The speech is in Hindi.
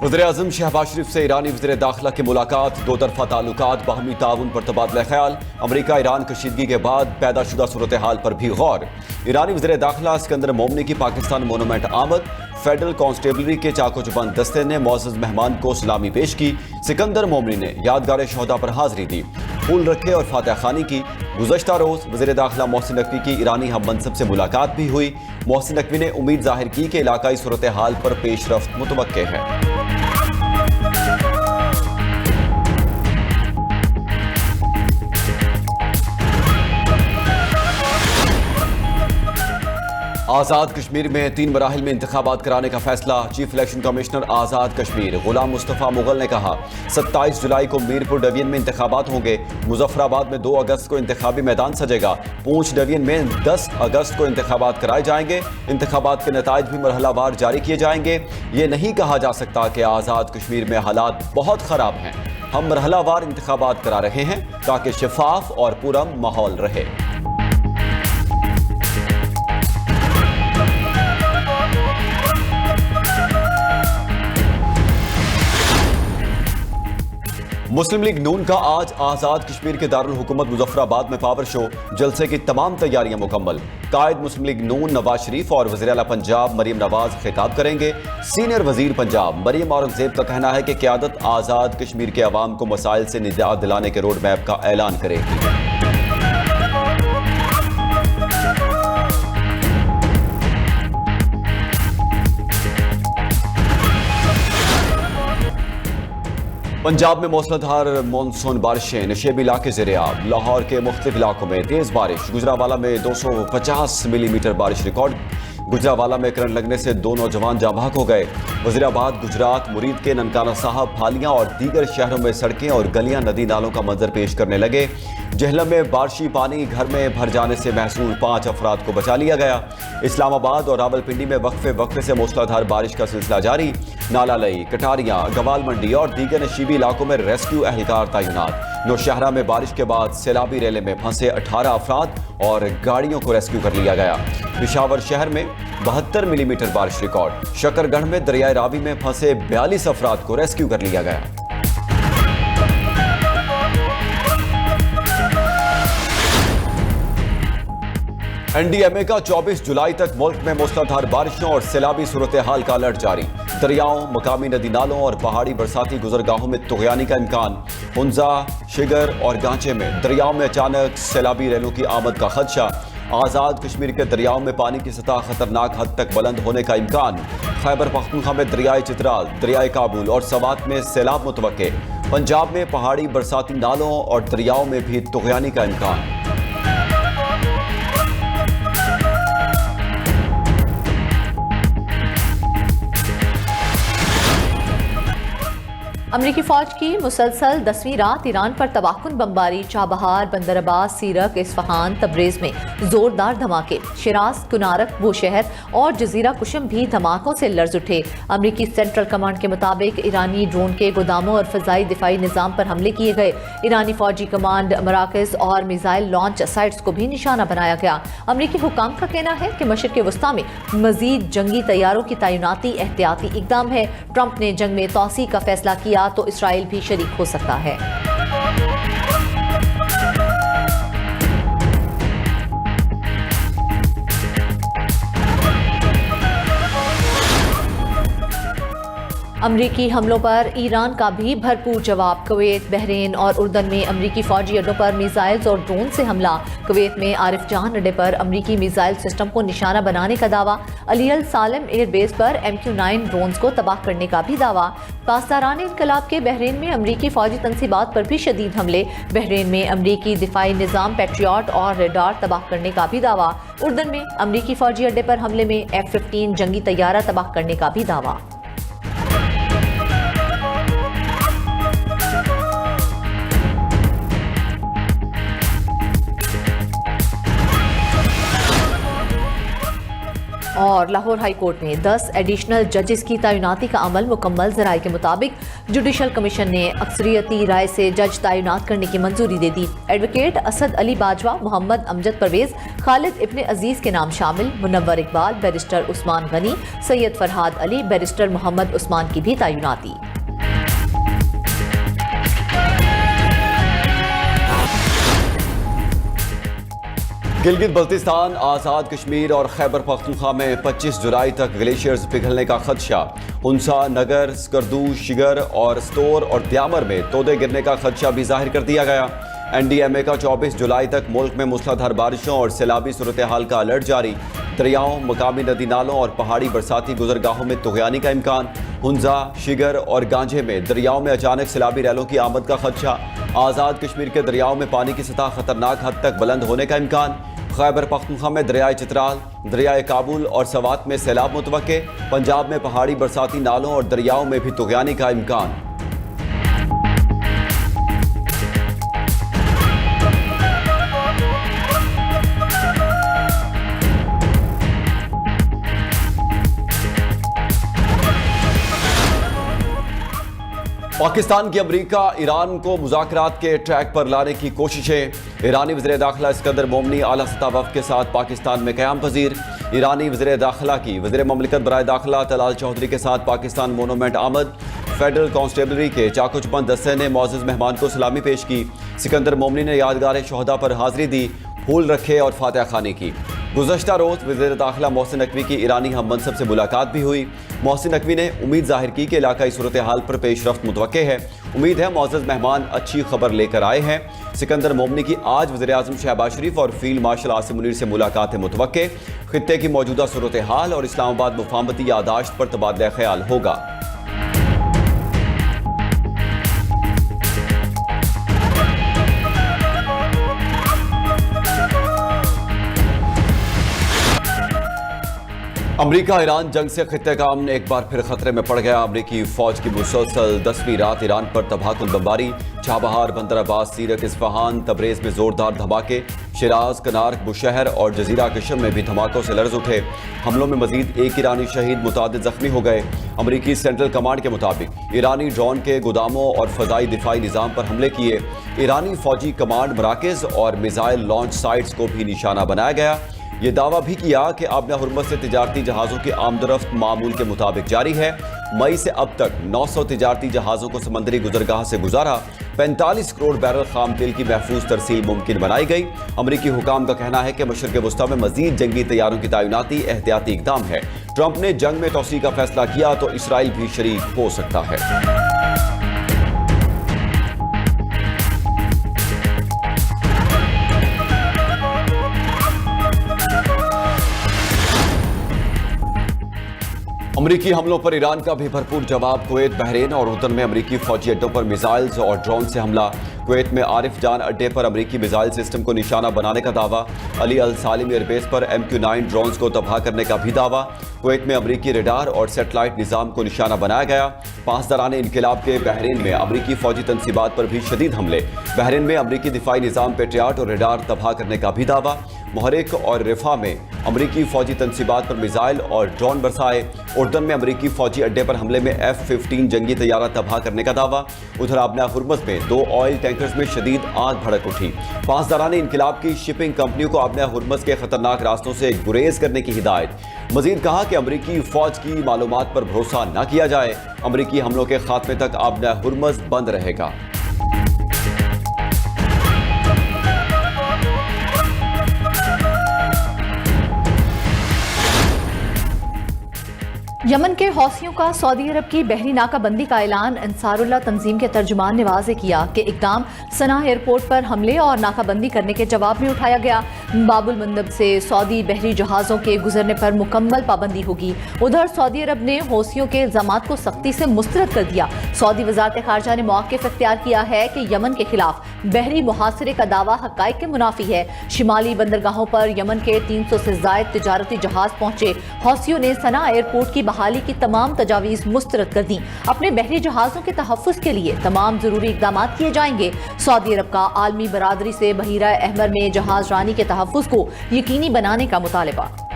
वज़ीर-ए-आज़म शहबाज शरीफ से ईरानी वज़ीर दाखिला की मुलाकात, दो तरफा ताल्लुकात, बाहमी ताउन पर तबादला ख्याल। अमरीका ईरान कशीदगी के बाद पैदा शुदा सूरत हाल पर भी गौर। ईरानी वज़ीर दाखिला सिकंदर मोमनी की पाकिस्तान मोनूमेंट आमद। फेडरल कांस्टेबलरी के चाको चुबंद दस्ते ने मुअज़्ज़ज़ मेहमान को सलामी पेश की। सिकंदर मोमनी ने यादगार शहदा पर हाजिरी दी, फूल रखे और फातह खानी की। गुज़श्ता रोज़ वज़ीर दाखिला मोहसिन नकवी की ईरानी हम मनसब से मुलाकात भी हुई। मोहसिन नकवी ने उम्मीद जाहिर की कि इलाकाई सूरत हाल पर पेशरफ्त मुतवक्के है। आज़ाद कश्मीर में 3 मराहिल में इंतखाबात कराने का फैसला। Chief election commissioner Azad Kashmir गुलाम मुस्तफ़ा मुगल ने कहा 27 जुलाई को मीरपुर डिवीजन में इंतखाबात होंगे। मुजफ्फराबाद में 2 अगस्त को इंतखाबी मैदान सजेगा। पूंछ डिवीजन में 10 अगस्त को इंतखाबात कराए जाएंगे। इंतखाबात के नताइज भी मरहलावार जारी किए जाएंगे। ये नहीं कहा जा सकता कि आज़ाद कश्मीर में हालात बहुत ख़राब हैं। हम मरहलावार इंतखाबात करा रहे हैं ताकि शफाफ और पुरअमन माहौल रहे। मुस्लिम लीग नून का आज आज़ाद कश्मीर के दारुल हुकूमत मुजफ्फराबाद में पावर शो। जलसे की तमाम तैयारियां मुकम्मल। कायद मुस्लिम लीग नून नवाज शरीफ और वज़ीर आला पंजाब मरीम नवाज खिताब करेंगे। सीनियर वजीर पंजाब मरीम औरंगजेब का कहना है कि क़यादत आज़ाद कश्मीर के अवाम को मसाइल से निजात दिलाने के रोड मैप का ऐलान करेगी। पंजाब में मूसलाधार मानसून बारिशें, नशेबी इलाके ज़ेर-ए-आब। लाहौर के मुख्तलिफ इलाकों में तेज़ बारिश। गुजरावाला में 250 मिलीमीटर बारिश रिकॉर्ड। गुजरावाला में करंट लगने से 2 नौजवान जाँ बहक हो गए। वज़ीराबाद गुजरात मुरीद के ननकाना साहब, फालियाँ और दीगर शहरों में सड़कें और गलियाँ नदी नालों का मंजर पेश करने लगे। जहलम में बारिशी पानी घर में भर जाने से महसूस 5 अफराद को बचा लिया गया। इस्लामाबाद और रावलपिंडी में वक्फे से मूसलाधार बारिश का सिलसिला जारी। नालालई, कटारियाँ, गवाल मंडी और दीगर नशीबी इलाकों में रेस्क्यू एहलकार तैनात। नौशहरा में बारिश के बाद सैलाबी रेले में फंसे 18 अफराद और गाड़ियों को रेस्क्यू कर लिया गया। पिशावर शहर में 72 मिलीमीटर बारिश रिकॉर्ड। शकरगढ़ में दरियाए रावी में फंसे 42 अफराद को रेस्क्यू कर लिया गया। एनडीएमए का 24 जुलाई तक मुल्क में मूसलाधार बारिशों और सैलाबी सूरत हाल का अलर्ट जारी। दरियाओं, मकामी नदी नालों और पहाड़ी बरसाती गुजरगाहों में तुग़यानी का इम्कान। हुंजा, शिगर और गांचे में दरियाओं में अचानक सैलाबी रेलों की आमद का खदशा। आज़ाद कश्मीर के दरियाओं में पानी की सतह खतरनाक हद तक बुलंद होने का इम्कान। खैबर पख्तूनख्वा में दरियाए चित्राल, दरियाए काबुल और सवात में सैलाब मुतवक्के। पंजाब में पहाड़ी बरसाती नालों और दरियाओं में भी तुग़यानी का इम्कान। अमरीकी फौज की मुसलसल 10वीं रात ईरान पर तबाहकुन बमबारी। चाबहार, बंदर अब्बास, सीरक, इस्फहान, तब्रेज में जोरदार धमाके। शिराज, कुनारक, बूशहर और जजीरा कुशम भी धमाकों से लर्ज उठे। अमरीकी सेंट्रल कमांड के मुताबिक ईरानी ड्रोन के गोदामों और फजाई दिफाई निज़ाम पर हमले किए गए। ईरानी फौजी कमांड मराकज़ और मिसाइल लॉन्च साइट्स को भी निशाना बनाया गया। अमरीकी हुकाम का कहना है कि मशरिक़ वस्ता में मजीद जंगी तैयारों की तैनाती एहतियाती इकदाम है। ट्रंप ने जंग में तोसी का फैसला किया तो इसराइल भी शरीक हो सकता है। अमरीकी हमलों पर ईरान का भी भरपूर जवाब। कुवैत, बहरीन और उर्दन में अमरीकी फौजी अड्डों पर मिसाइल्स और ड्रोन से हमला। कुवैत में आरिफ जहान अड्डे पर अमरीकी मिसाइल सिस्टम को निशाना बनाने का दावा। अली अल सालेम एयरबेस पर MQ-9 ड्रोन्स को तबाह करने का भी दावा। पासदारान इनकलाब के बहरीन में अमरीकी फौजी तंसीबात पर भी शदीद हमले। बहरीन में अमरीकी दिफाई निज़ाम पैट्रियट और रेडार तबाह करने का भी दावा। उर्दन में अमरीकी फौजी अड्डे पर हमले में F-15 जंगी तैयारा तबाह करने का भी दावा। और लाहौर हाई कोर्ट में 10 एडिशनल जजेस की तैनाती का अमल मुकम्मल। ज़राए के मुताबिक जुडिशल कमीशन ने अक्सरियती राय से जज तैनात करने की मंजूरी दे दी। एडवोकेट असद अली बाजवा, मोहम्मद अमजद परवेज, खालिद इब्ने अजीज के नाम शामिल। मुनव्वर इकबाल, बैरिस्टर उस्मान गनी, सैयद फरहाद अली, बैरिस्टर मोहम्मद उस्मान की भी तैनाती। गिलगित बल्तिस्तान, आज़ाद कश्मीर और खैबर पख्तूनख्वा में 25 जुलाई तक ग्लेशियर्स पिघलने का खदशा। उनसा, नगर, स्कर्दू, शिगर और स्टोर और द्यामर में तोदे गिरने का खदशा भी जाहिर कर दिया गया। NDMA का 24 जुलाई तक मुल्क में मूसलाधार बारिशों और सैलाबी सूरत हाल का अलर्ट जारी। दरियाओं, मकामी नदी नालों और पहाड़ी बरसाती गुजरगाहों में तुग़यानी का इम्कान। हुंजा, शिगर और गांजे में दरियाओं में अचानक सैलाबी रैलों की आमद का खदशा। आज़ाद कश्मीर के दरियाओं में पानी की सतह खतरनाक हद तक बुलंद होने का इम्कान। खैबर पख्तूनख्वा में दरियाए चित्राल, दरियाए काबुल और सवात में सैलाब मुतवक्के। पंजाब में पहाड़ी बरसाती नालों और दरियाओं में भी तुग़यानी का इम्कान। पाकिस्तान की अमरीका ईरान को मुज़ाकरात के ट्रैक पर लाने की कोशिशें। ईरानी वज़ीर दाखिला इस्कंदर मोमनी आला सतह वफ़द के साथ पाकिस्तान में क़याम पजीर। ईरानी वज़ीर दाखिला की वज़ीर ममलिकत बराए दाखिला तलाल चौधरी के साथ पाकिस्तान मोनूमेंट आमद। फेडरल कांस्टेबलरी के चाकुचबंद दस्ते ने मोअज़्ज़ज़ मेहमान को सलामी पेश की। सिकंदर मोमनी ने यादगार शोहदा पर हाज़िरी दी, फूल रखे और फातिहा खानी की। गुज़श्ता रोज़ वज़ीर दाखिला मोहसिन नकवी की ईरानी हम मनसब से मुलाकात भी हुई। मोहसिन नकवी ने उम्मीद जाहिर की कि इलाकाई सूरत हाल पर पेशरफ्त मुतवक्के है। उम्मीद है मोअज़्ज़ज़ मेहमान अच्छी खबर लेकर आए हैं। सिकंदर मोमनी की आज वज़ीर आज़म शहबाज शरीफ और फील्ड मार्शल आसिम मुनीर से मुलाकात मुतवक्के। खित्ते की मौजूदा सूरत हाल और इस्लामाबाद मुफाहमती यादाश्त पर तबादला ख्याल होगा। अमरीका ईरान जंग से खित्ते का अमन एक बार फिर खतरे में पड़ गया। अमरीकी फौज की मुसलसल 10वीं रात ईरान पर तबाहकुन बमबारी। चाबहार, बंदर अब्बास, सीरत, इस्फहान, तबरेज में जोरदार धमाके। शिराज, कनार्क, बुशहर और जजीरा किशम में भी धमाकों से लर्ज उठे। हमलों में मजीद एक ईरानी शहीद, मुतादिद जख्मी हो गए। अमरीकी सेंट्रल कमांड के मुताबिक ईरानी ड्रोन के गोदामों और फजाई दिफाई निज़ाम पर हमले किए। ईरानी फौजी कमांड मराकज़ और मिसाइल लॉन्च साइट्स को भी निशाना बनाया गया। ये दावा भी किया कि आबना हुर्मुज़ से तिजारती जहाज़ों की आमदरफ्त मामूल के मुताबिक जारी है। मई से अब तक 900 तिजारती जहाज़ों को समंदरी गुजरगाह से गुजारा। 45 करोड़ बैरल खाम तेल की महफूज तरसील मुमकिन बनाई गई। अमरीकी हुकाम का कहना है कि मशरिक़ वस्ता में मजीद जंगी तैयारों की तैनाती एहतियाती इक़दाम है। ट्रंप ने जंग में तोसी का फैसला किया तो इसराइल भी शरीक हो सकता है। अमरीकी हमलों पर ईरान का भी भरपूर जवाब। कुवैत, बहरीन और उर्दन में अमरीकी फौजी अड्डों पर मिसाइल्स और ड्रोन से हमला। कुवैत में आरिफ जान अड्डे पर अमरीकी मिसाइल सिस्टम को निशाना बनाने का दावा। अली अल सालिम एयरबेस पर MQ-9 ड्रोन्स को तबाह करने का भी दावा। कुवैत में अमरीकी रेडार और सेटेलाइट निज़ाम को निशाना बनाया गया। पासदारान इनकलाब के बहरीन में अमरीकी फौजी तनसीबात पर भी शदीद हमले। बहरीन में अमरीकी दिफाई निज़ाम पेट्रियाट और रेडार तबाह करने का भी दावा। मुहरिक और रिफा में अमरीकी फौजी तनसीबात पर मिसाइल और ड्रोन बरसाए। उर्दन में अमरीकी फौजी अड्डे पर हमले में F-15 जंगी तैयारा तबाह करने का दावा। उधर आबना हुर्मुज़ में 2 ऑयल टैंकर्स में शदीद आग भड़क उठी। पासदारान इनकलाब की शिपिंग कंपनियों को आबना हुर्मुज़ के खतरनाक रास्तों से गुरेज करने की हिदायत। मजीद कहा कि अमरीकी फौज की मालूमात पर भरोसा न किया जाए। अमरीकी हमलों के खात्मे तक आबना हुर्मुज़ बंद रहेगा। यमन के हौसियों का सऊदी अरब की बहरी नाकाबंदी का ऐलान। अंसारुल्लाह तंजीम के तर्जुमान ने वाज़ेह किया कि इक़दाम सना एयरपोर्ट पर हमले और नाकाबंदी करने के जवाब में उठाया गया। बाबुल मंदब से सऊदी बहरी जहाज़ों के गुजरने पर मुकम्मल पाबंदी होगी। उधर सऊदी अरब ने हौसियों के इल्ज़ामात को सख्ती से मुस्तरद कर दिया। सऊदी वज़ारत ख़ारजा ने मौक़िफ़ इख्तियार किया है कि यमन के खिलाफ बहरी मुहासरे का दावा हक़ाइक़ के मुनाफी है। शिमाली बंदरगाहों पर यमन के 300 से ज़ायद तिजारती जहाज़ पहुंचे। हौसियों ने सना एयरपोर्ट की बहाली की तमाम तजावीज़ मुस्तरद कर दी। अपने बहरी जहाज़ों के तहफ़्फ़ुज़ के लिए तमाम ज़रूरी इक़दाम किए जाएंगे। सऊदी अरब का आलमी बरादरी से बहीरा अहमर में जहाज़ रानी के तहफ़्फ़ुज़ को यकीनी बनाने का मुतालबा।